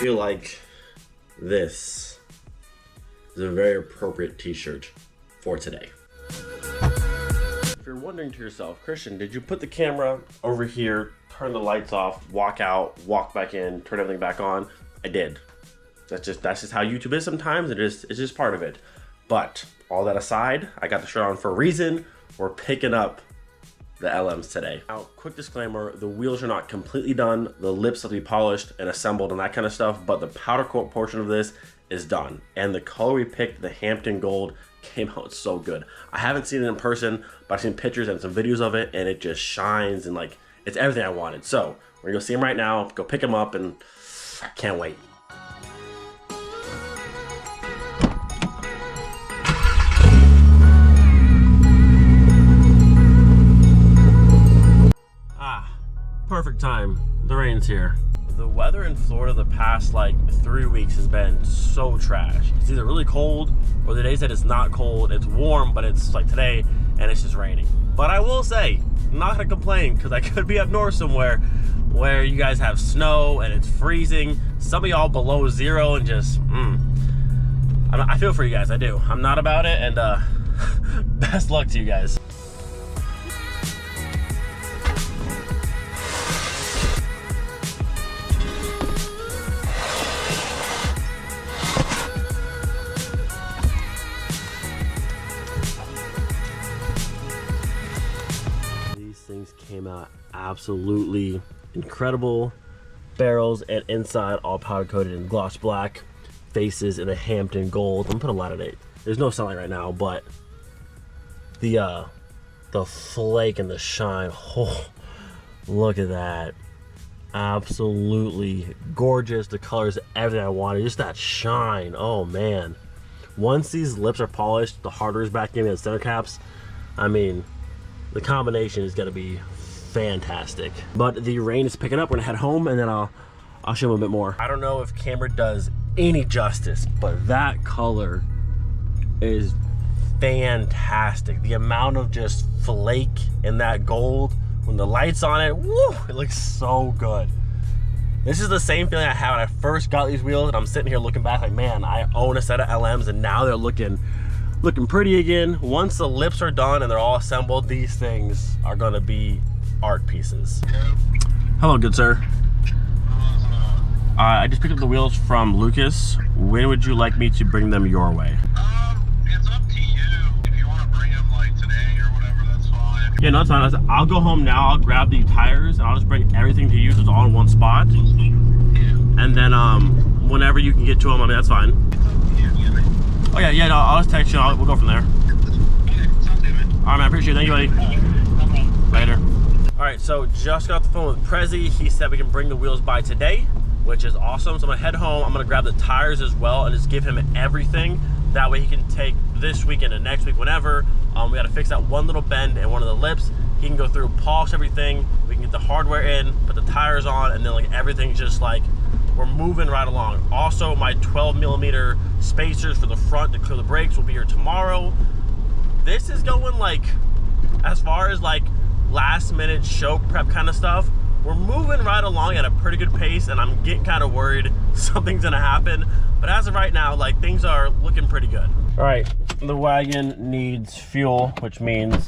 feel like this is a very appropriate t-shirt for today. If you're wondering to yourself, Christian, did you put the camera over here, turn the lights off, walk out, walk back in, turn everything back on? I did. That's just how YouTube is sometimes. It's just part of it. But all that aside, I got the shirt on for a reason. We're picking up the LMs today. Now, quick disclaimer, the wheels are not completely done. The lips have to be polished and assembled and that kind of stuff, but the powder coat portion of this is done. And the color we picked, the Hampton Gold, came out so good. I haven't seen it in person, but I've seen pictures and some videos of it, and it just shines and like, it's everything I wanted. So we're gonna go see him right now, go pick him up, and I can't wait. Perfect time. The rain's here. The weather in Florida the past like 3 weeks has been so trash. It's either really cold or the days that it's not cold. It's warm, but it's like today and it's just raining. But I will say, I'm not gonna complain because I could be up north somewhere where you guys have snow and it's freezing. Some of y'all below zero and just, I feel for you guys, I do. I'm not about it, and best luck to you guys. Came out absolutely incredible. Barrels and inside all powder coated in gloss black, faces in a Hampton Gold. I'm gonna put a light on it. There's no sunlight right now, but the flake and the shine, oh, look at that. Absolutely gorgeous. The colors, everything I wanted. Just that shine, oh man. Once these lips are polished, the hardware's back in, the center caps, I mean, the combination is gonna be fantastic. But the rain is picking up. We're gonna head home and then I'll show them a bit more. I don't know if camera does any justice, but that color is fantastic. The amount of just flake in that gold when the light's on it, woo, it looks so good. This is the same feeling I had when I first got these wheels, and I'm sitting here looking back like, man, I own a set of LMs and now they're looking pretty again. Once the lips are done and they're all assembled, these things are gonna be art pieces. Hello, good sir. I just picked up the wheels from Lucas. When would you like me to bring them your way? It's up to you. If you want to bring them like today or whatever, that's fine. Yeah, no, it's fine. I'll go home now. I'll grab the tires and I'll just bring everything to you so it's all in one spot. Yeah. And then whenever you can get to them, I mean, that's fine. Oh yeah, no, I'll just text you. We'll go from there. Okay, sounds good, man. All right, man, I appreciate it. Thank you, buddy. Later. All right, so just got off the phone with Prezi. He said we can bring the wheels by today, which is awesome. So I'm gonna head home. I'm gonna grab the tires as well and just give him everything. That way he can take this weekend and next week, whenever. We gotta fix that one little bend in one of the lips. He can go through, polish everything. We can get the hardware in, put the tires on, and then like everything's just like, we're moving right along. Also, my 12mm spacers for the front to clear the brakes will be here tomorrow. This is going like, as far as like last minute show prep kind of stuff, we're moving right along at a pretty good pace, and I'm getting kind of worried something's gonna happen. But as of right now, like, things are looking pretty good. All right, the wagon needs fuel, which means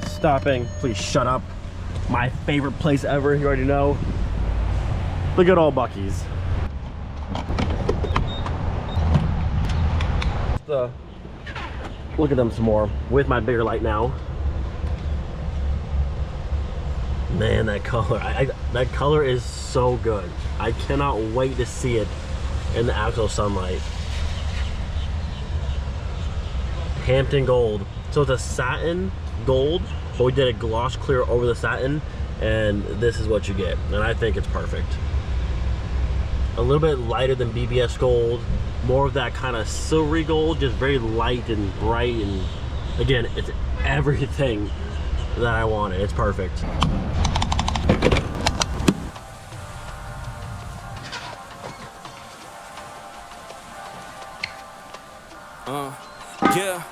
stopping. Please shut up. My favorite place ever, you already know. The good old Buc-ee's. Look at them some more with my bigger light now. Man, that color, that color is so good. I cannot wait to see it in the actual sunlight. Hampton Gold. So it's a satin gold, but we did a gloss clear over the satin, and this is what you get. And I think it's perfect. A little bit lighter than BBS gold, more of that kind of silvery gold, just very light and bright, and again, it's everything that I wanted. It's perfect. Yeah,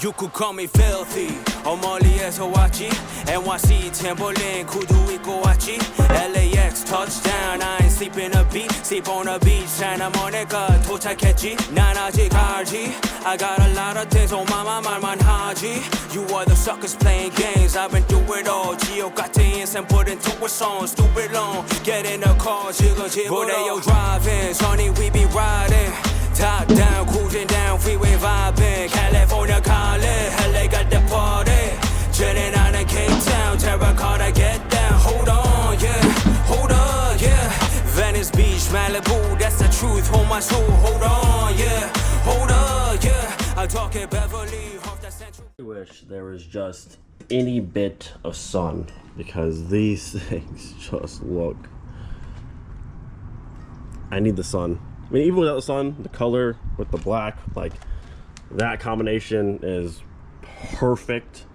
You could call me filthy. 멀리에서 왔지. NYC Timberland 구두 입고 왔지. LAX touchdown. I ain't sleep in a beat. Sleep on a beach. 하나 모네가 도착했지. 난 아직 알지. I got a lot of things on my mind 말만 하지. You are the suckers playing games. I've been through it all. 지옥 같은 인생 put into a song. Stupid long. Get in the car. 지금 rodeo driving. Sonny we be riding. Top down, cruising down, freeway vibing. California calling, LA got the party. Chilling out in Cape Town, terracotta get down. Hold on, yeah, hold on, yeah. Venice Beach, Malibu, that's the truth. Hold my soul, hold on, yeah, hold on, yeah. I'm talking Beverly, off that central. I wish there was just any bit of sun because these things just look. I need the sun. I mean, even without the sun, the color with the black, like that combination is perfect.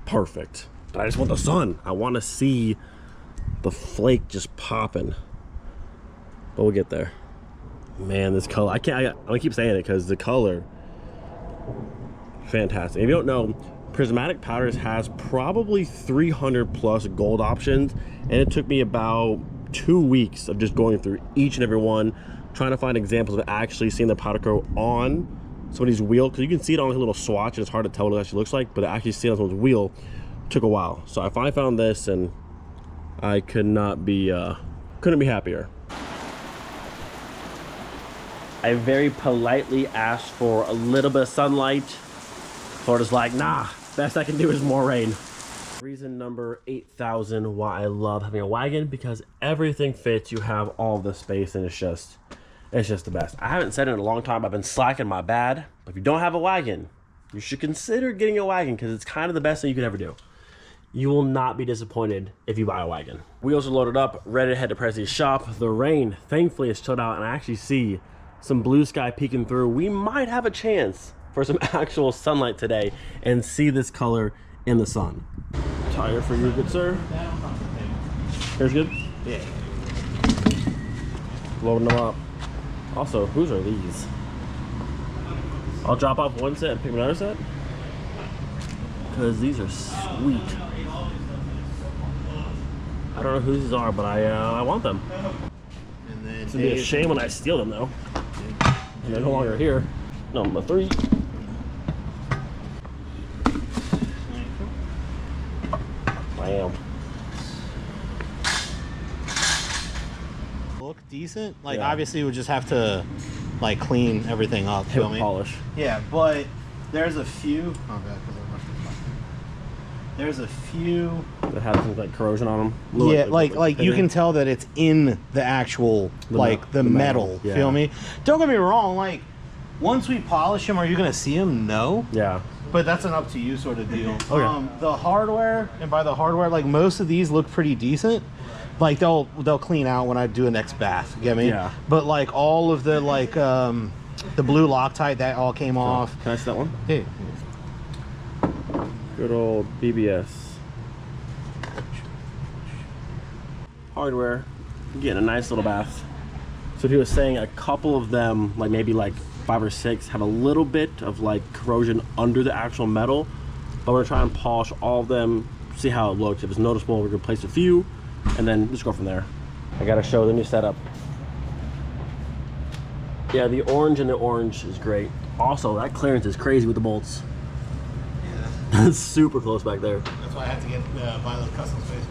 Perfect. But I just want the sun. I want to see the flake just popping. But we'll get there. Man, this color, I'm gonna keep saying it because the color, fantastic. If you don't know, Prismatic Powders has probably 300 plus gold options, and it took me about 2 weeks of just going through each and every one, trying to find examples of actually seeing the powder coat on somebody's wheel, because you can see it on a little swatch and it's hard to tell what it actually looks like, but to actually see it on someone's wheel took a while. So I finally found this and I couldn't be happier. I very politely asked for a little bit of sunlight. Florida's like, nah, best I can do is more rain. Reason number 8,000 why I love having a wagon, because everything fits. You have all the space and it's just the best. I haven't said it in a long time. I've been slacking my bad. But if you don't have a wagon, you should consider getting a wagon because it's kind of the best thing you could ever do. You will not be disappointed if you buy a wagon. Wheels are loaded up, ready to head to Prezi's shop. The rain, thankfully, is chilled out and I actually see some blue sky peeking through. We might have a chance for some actual sunlight today and see this color in the sun. Tire for you, good sir. Here's good? Yeah. Loading them up. Also, whose are these? I'll drop off one set and pick up another set. Because these are sweet. I don't know who these are, but I want them. And then It's gonna be a shame when I steal them though. And they're no longer here. Number 3. Bam. look decent. Like obviously we would just have to like clean everything up. Feel me? Polish. Yeah, but there's a few. Oh god, there's a few that have things like corrosion on them. Yeah, like you can tell that it's in the actual the metal. Yeah. Feel me? Don't get me wrong. Like once we polish them, are you gonna see them? No. Yeah. But that's an up to you sort of deal. Okay. The hardware, and by the hardware, like most of these look pretty decent. Like they'll clean out when I do a next bath. Get me? Yeah. But like all of the the blue Loctite, that all came off. Can I see that one? Hey. Good old BBS. Hardware. Getting a nice little bath. So he was saying a couple of them, like maybe like 5 or 6, have a little bit of like corrosion under the actual metal. But we're gonna try and polish all of them, see how it looks. If it's noticeable, we're gonna replace a few, and then just go from there. I gotta show the new setup. Yeah, the orange and the orange is great. Also, that clearance is crazy with the bolts. Yeah. That's super close back there. That's why I had to get buy those custom spacers.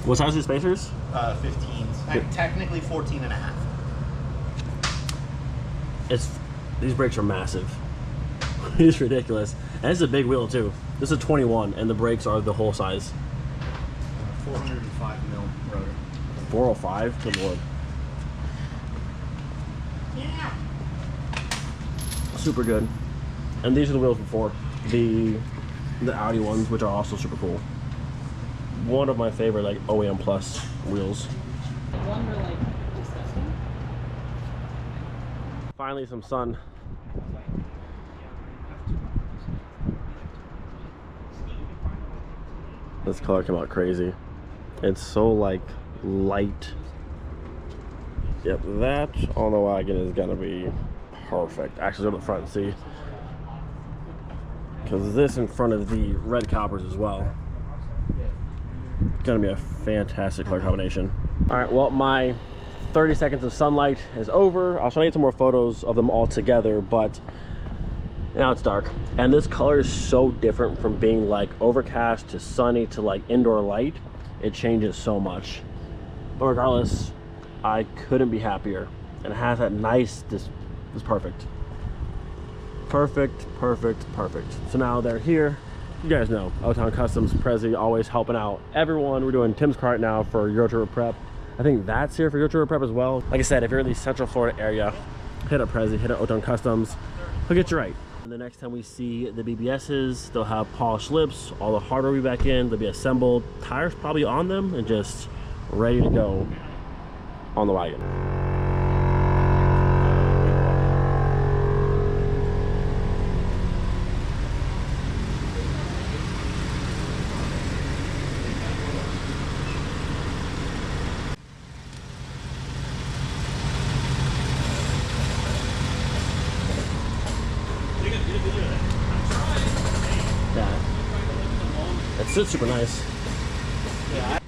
What size are the spacers? 15s. Technically 14 and a half. These brakes are massive. It's ridiculous. And it's a big wheel too. This is a 21 and the brakes are the whole size. 405 mil rotor. 405? Good lord. Yeah. Super good. And these are the wheels before. The Audi ones, which are also super cool. One of my favorite like OEM Plus wheels. One were like disgusting. Finally some sun. This color came out crazy. It's so like light. Yep, that on the wagon is gonna be perfect. Actually, go to the front and see. because this in front of the red coppers as well. Gonna be a fantastic color combination. All right, well, my 30 seconds of sunlight is over. I was trying to get some more photos of them all together, but now it's dark. And this color is so different from being like overcast to sunny to like indoor light. It changes so much. But regardless, I couldn't be happier. And it has that nice, this is perfect. Perfect, perfect, perfect. So now they're here. You guys know, O-Town Customs, Prezi, always helping out everyone. We're doing Tim's cart now for EuroTripper prep. I think that's here for EuroTripper prep as well. Like I said, if you're in the Central Florida area, hit up Prezi, hit up O-Town Customs. He'll get you right. And the next time we see the BBSs, they'll have polished lips, all the hardware will be back in, they'll be assembled, tires probably on them, and just ready to go on the wagon. Yeah, it sits super nice. Yeah.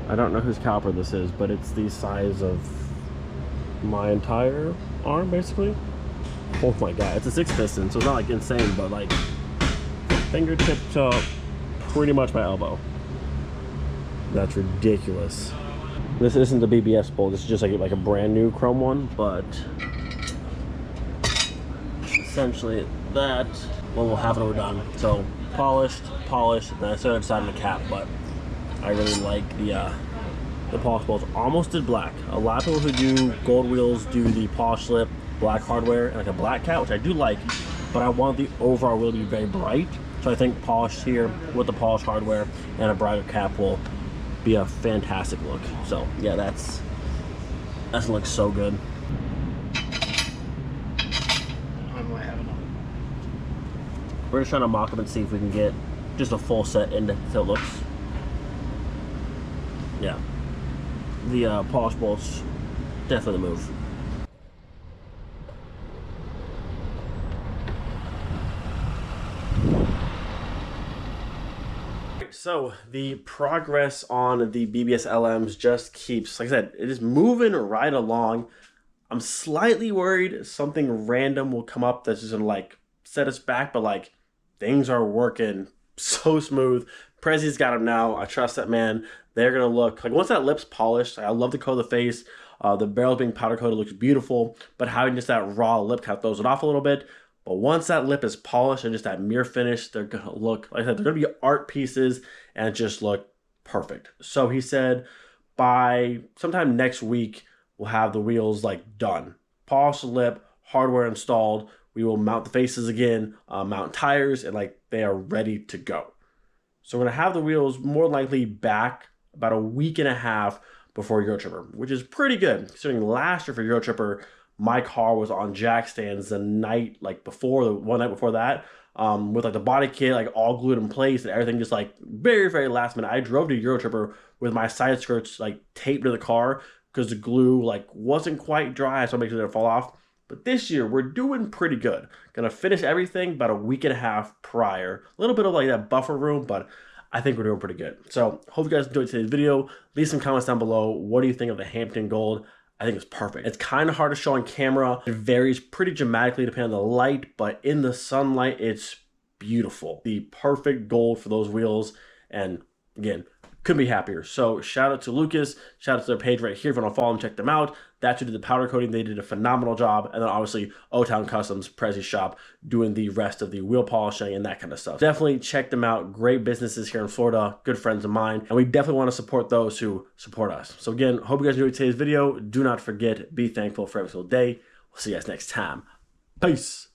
I don't know whose caliper this is, but it's the size of my entire arm, basically. Oh my god, it's a 6-piston, so it's not like insane, but like fingertip to pretty much my elbow. That's ridiculous. This isn't the BBS bolt, this is just like a brand new chrome one, but essentially that one will have it when we're done. So polished, then I started deciding the cap, but I really like the polish bolts. Almost did black. A lot of people who do gold wheels do the polish lip, black hardware, and like a black cap, which I do like, but I want the overall wheel to be very bright. So I think polished here with the polished hardware and a brighter cap will be a fantastic look. So yeah, that's gonna look so good. We're just trying to mock up and see if we can get just a full set into how it looks. Yeah, the polish bolts definitely the move. So the progress on the BBS LMs just keeps, like I said, it is moving right along. I'm slightly worried something random will come up that's just gonna like set us back, but like things are working so smooth. Prezi's got them now. I trust that man. They're gonna look like once that lip's polished. I love the coat of the face. The barrel being powder coated looks beautiful, but having just that raw lip kind of throws it off a little bit. But once that lip is polished and just that mirror finish, they're gonna look, like I said, they're gonna be art pieces and just look perfect. So he said by sometime next week, we'll have the wheels like done. Polished lip, hardware installed. We will mount the faces again, mount tires, and like they are ready to go. So we're gonna have the wheels more likely back about a week and a half before EuroTripper, which is pretty good considering last year for EuroTripper, my car was on jack stands the night like before, the one night before that, with like the body kit like all glued in place and everything just like very, very last minute. I drove to EuroTripper with my side skirts like taped to the car because the glue like wasn't quite dry, so I made sure it didn't fall off. But this year we're doing pretty good. Gonna finish everything about a week and a half prior. A little bit of like that buffer room, but I think we're doing pretty good. So hope you guys enjoyed today's video. Leave some comments down below. What do you think of the Hampton Gold? I think it's perfect. It's kind of hard to show on camera. It varies pretty dramatically depending on the light, but in the sunlight, it's beautiful. The perfect gold for those wheels. And again, couldn't be happier. So shout out to Lucas. Shout out to their page right here. If you want to follow them, check them out. That's who did the powder coating. They did a phenomenal job. And then obviously O-Town Customs, Prezi shop, doing the rest of the wheel polishing and that kind of stuff. Definitely check them out. Great businesses here in Florida. Good friends of mine. And we definitely want to support those who support us. So again, hope you guys enjoyed today's video. Do not forget, be thankful for every single day. We'll see you guys next time. Peace.